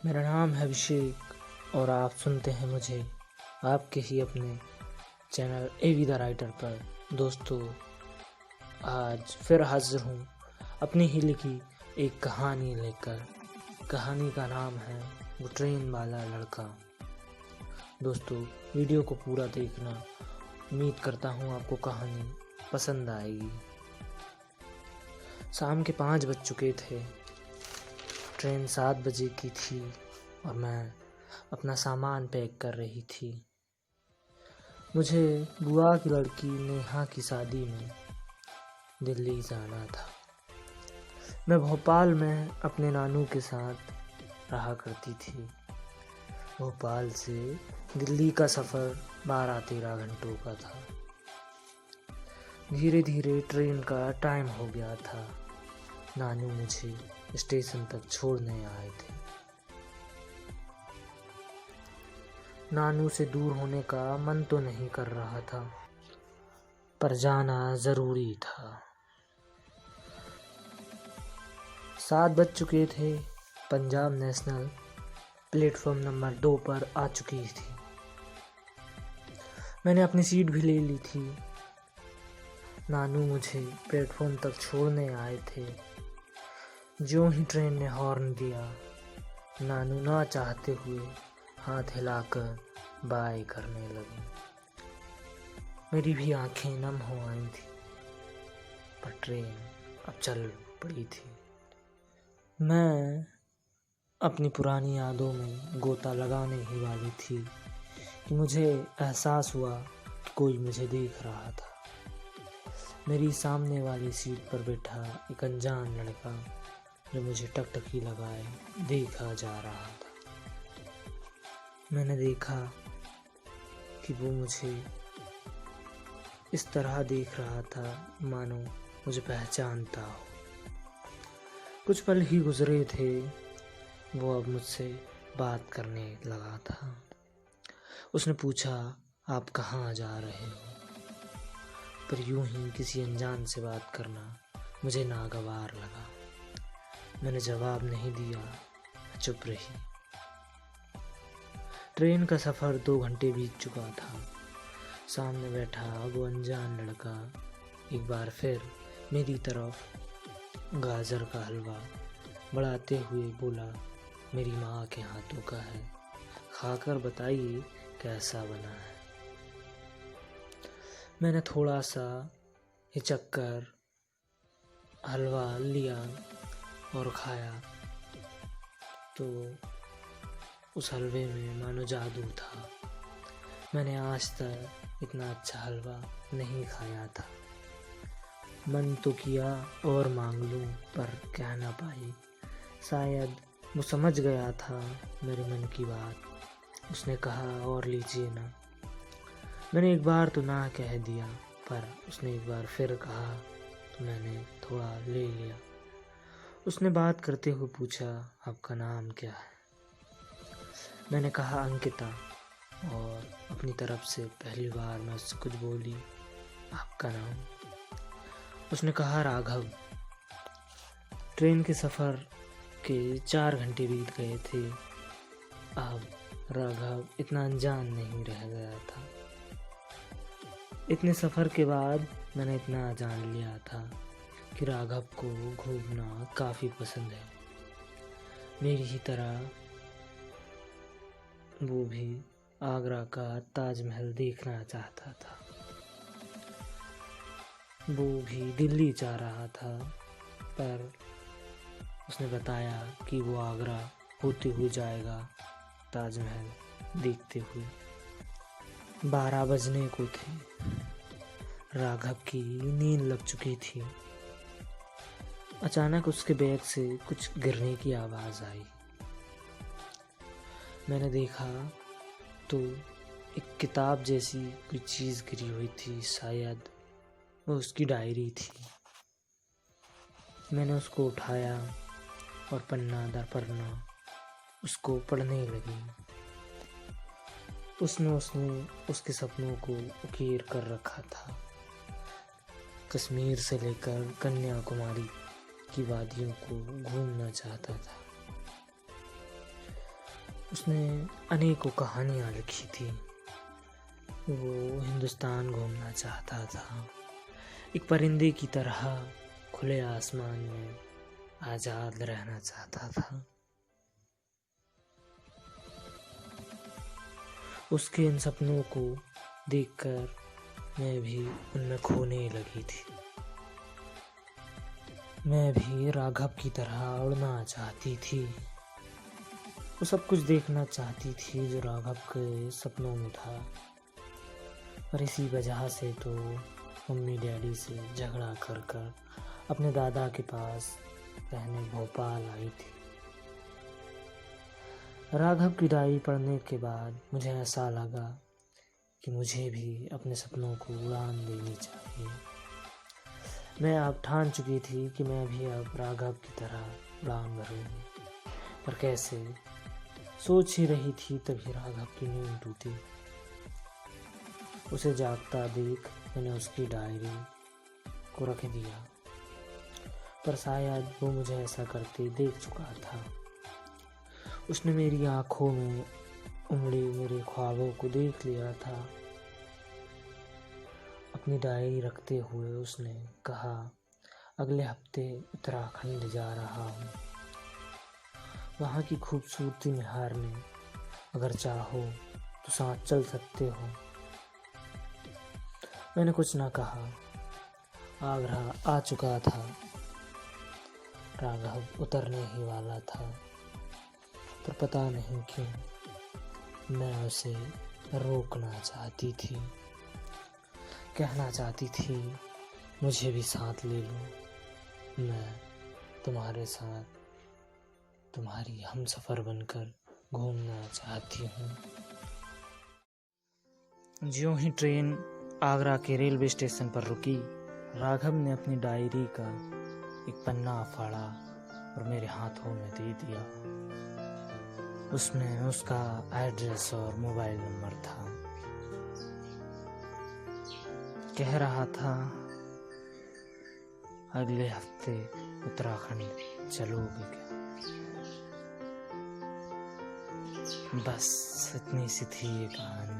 मेरा नाम है अभिषेक और आप सुनते हैं मुझे आपके ही अपने चैनल एवी द राइटर पर। दोस्तों, आज फिर हाजिर हूँ अपनी ही लिखी एक कहानी लेकर। कहानी का नाम है वो ट्रेन वाला लड़का। दोस्तों, वीडियो को पूरा देखना। उम्मीद करता हूँ आपको कहानी पसंद आएगी। शाम के 5 बज चुके थे। ट्रेन 7 बजे की थी और मैं अपना सामान पैक कर रही थी। मुझे बुआ की लड़की नेहा की शादी में दिल्ली जाना था। मैं भोपाल में अपने नानू के साथ रहा करती थी। भोपाल से दिल्ली का सफ़र 12-13 घंटों का था। धीरे धीरे ट्रेन का टाइम हो गया था। नानू मुझे स्टेशन तक छोड़ने आए थे। नानू से दूर होने का मन तो नहीं कर रहा था, पर जाना ज़रूरी था। 7 बज चुके थे। पंजाब नेशनल प्लेटफॉर्म नंबर 2 पर आ चुकी थी। मैंने अपनी सीट भी ले ली थी। नानू मुझे प्लेटफॉर्म तक छोड़ने आए थे। ज्यों ही ट्रेन ने हॉर्न दिया, नानू ना चाहते हुए हाथ हिलाकर बाय करने लगी। मेरी भी आंखें नम हो आई थी, पर ट्रेन अब चल पड़ी थी। मैं अपनी पुरानी यादों में गोता लगाने ही वाली थी कि मुझे एहसास हुआ कि कोई मुझे देख रहा था। मेरी सामने वाली सीट पर बैठा एक अनजान लड़का जो मुझे टकटकी लगाए देखा जा रहा था। मैंने देखा कि वो मुझे इस तरह देख रहा था मानो मुझे पहचानता हो। कुछ पल ही गुजरे थे, वो अब मुझसे बात करने लगा था। उसने पूछा, आप कहाँ जा रहे हो? पर यूं ही किसी अनजान से बात करना मुझे नागवार लगा। मैंने जवाब नहीं दिया, चुप रही। ट्रेन का सफ़र 2 घंटे बीत चुका था। सामने बैठा वो अनजान लड़का एक बार फिर मेरी तरफ गाजर का हलवा बढ़ाते हुए बोला, मेरी माँ के हाथों का है, खाकर बताइए कैसा बना है। मैंने थोड़ा सा हिचक हलवा लिया और खाया तो उस हलवे में मानो जादू था। मैंने आज तक इतना अच्छा हलवा नहीं खाया था। मन तो किया और मांग लूं, पर कह ना पाई। शायद वो समझ गया था मेरे मन की बात। उसने कहा, और लीजिए ना। मैंने एक बार तो ना कह दिया, पर उसने एक बार फिर कहा तो मैंने थोड़ा ले लिया। उसने बात करते हुए पूछा, आपका नाम क्या है? मैंने कहा, अंकिता। और अपनी तरफ से पहली बार मैं उससे कुछ बोली, आपका नाम? उसने कहा, राघव। ट्रेन के सफ़र के 4 घंटे बीत गए थे। अब राघव इतना अनजान नहीं रह गया था। इतने सफ़र के बाद मैंने इतना जान लिया था कि राघव को घूमना काफ़ी पसंद है। मेरी ही तरह वो भी आगरा का ताजमहल देखना चाहता था। वो भी दिल्ली जा रहा था, पर उसने बताया कि वो आगरा होते हुए जाएगा ताजमहल देखते हुए। 12 बजने को थे। राघव की नींद लग चुकी थी। अचानक उसके बैग से कुछ गिरने की आवाज़ आई। मैंने देखा तो एक किताब जैसी कोई चीज़ गिरी हुई थी। शायद वो उसकी डायरी थी। मैंने उसको उठाया और पन्ना दर पन्ना उसको पढ़ने लगी। उसने उसके सपनों को उकेर कर रखा था। कश्मीर से लेकर कन्याकुमारी की वादियों को घूमना चाहता था। उसने अनेकों कहानियाँ लिखी थी। वो हिंदुस्तान घूमना चाहता था, एक परिंदे की तरह खुले आसमान में आज़ाद रहना चाहता था। उसके इन सपनों को देखकर मैं भी उनमें खोने लगी थी। मैं भी राघव की तरह उड़ना चाहती थी। वो सब कुछ देखना चाहती थी जो राघव के सपनों में था। पर इसी वजह से तो मम्मी डैडी से झगड़ा कर कर अपने दादा के पास रहने भोपाल आई थी। राघव की डायरी पढ़ने के बाद मुझे ऐसा लगा कि मुझे भी अपने सपनों को उड़ान देनी चाहिए। मैं अब ठान चुकी थी कि मैं भी अब राघव की तरह उड़ान भरूंगी। पर कैसे, सोच ही रही थी तभी राघव की नींद टूटी। उसे जागता देख मैंने उसकी डायरी को रख दिया, पर शायद वो मुझे ऐसा करते देख चुका था। उसने मेरी आंखों में उमड़े मेरे ख्वाबों को देख लिया था। अपनी डायरी रखते हुए उसने कहा, अगले हफ्ते उत्तराखंड जा रहा हूँ, वहाँ की खूबसूरती निहारने, अगर चाहो तो साथ चल सकते हो। मैंने कुछ ना कहा। आगरा आ चुका था। राघव उतरने ही वाला था, पर पता नहीं क्यों मैं उसे रोकना चाहती थी। कहना चाहती थी, मुझे भी साथ ले लो, मैं तुम्हारे साथ तुम्हारी हमसफर बनकर घूमना चाहती हूँ। ज्यों ही ट्रेन आगरा के रेलवे स्टेशन पर रुकी, राघव ने अपनी डायरी का एक पन्ना फाड़ा और मेरे हाथों में दे दिया। उसमें उसका एड्रेस और मोबाइल नंबर था। कह रहा था, अगले हफ्ते उत्तराखंड चलोगे क्या? बस इतनी सी थी ये कहानी।